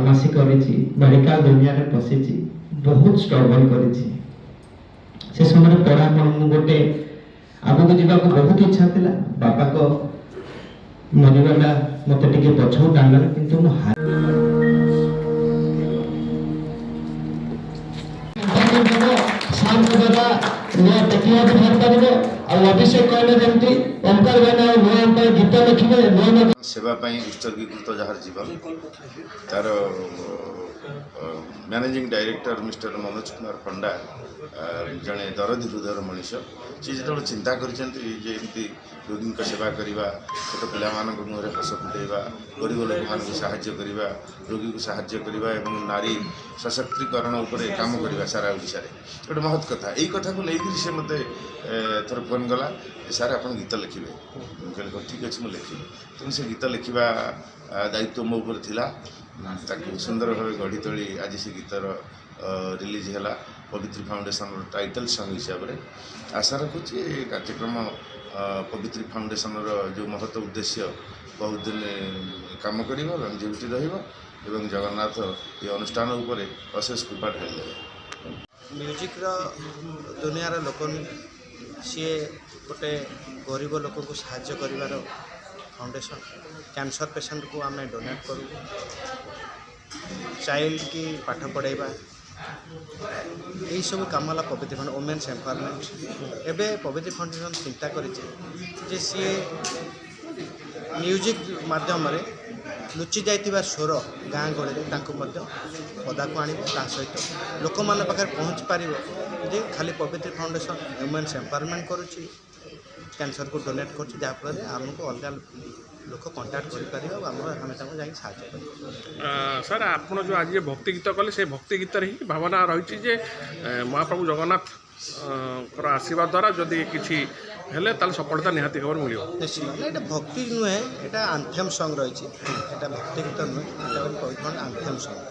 बदमाशी करिछि मेडिकल दुनिया रे पसिछि बहुत स्ट्रगल करिछि से समय पढ़ा मन गोटे आगु को जीवा को बहुत इच्छा थिला बापा को मरिवाला मते टिके पछौ डांगला किंतु मु सेवा उत्सर्गीकृत जहाँ जीवन तार managing director mister Manoj Kumar Panda जड़े दरदी हृदय मनीष सी जो चिंता करमती रोगी सेवा करवा छोट पिला मुहर हस फुटेवा गरीब लोक मान साहाय्य करवा रोगी को साहाय्य करवा और नारी सशक्तिकरण उपर काम करवा सारा ओडिशा गोटे महत् कथा यही कथा को लेकिन सी मत थर फोन कला सार आप गीत लिखे कहले ठीक अच्छे मुझे लिखी तेणु से गीत लिखा दायित्व मो ऊपर थिला ताकि सुंदर भाव गढ़ी तोली आज से गीतर रिलीज है पवित्री फाउंडेशन टाइटल सॉन्ग हिसाब से आशा रखुची कार्यक्रम पवित्री फाउंडेशन जो महत्व उद्देश्य बहुत दिन काम कर लंजिविटी रही जगन्नाथ ये अनुष्ठान उपर अशेष कृपा ढाई म्यूजिक दुनिया लोक सी गोटे गरीब लोक को साहाय्य कर फाउंडेशन कैंसर पेशेंट को आम डोनेट करूँ चाइल्ड की पाठ पढ़ाइबा यही सब कम है पवित्र फाउंडेशन वुमेन्स एम्पावरमेंट एवं पवित्र फाउंडेशन चिंता कर सी म्यूजिक माध्यम लुचि जाइतिबा स्वर गाँ गहली पदा को आने सहित लोक मान पाखे पहुँच पार जे खाली पवित्र फाउंडेशन वुमेन्स एम्पावरमेंट करुच्ची कैंसर को डोनेट कर जहाँफल आमको अलग लोक कंटाक्ट कर सर आप जो आज भक्ति गीत कले से भक्ति गीत ही भावना रही जे महाप्रभु जगन्नाथ आशीर्वाद द्वारा जदि किसी हेले ताल सफलता निहाती खबर मिल निश्चित ये भक्ति नुहे ये आंथेम सॉन्ग रही भक्ति गीत नुहे आंथेम सॉन्ग।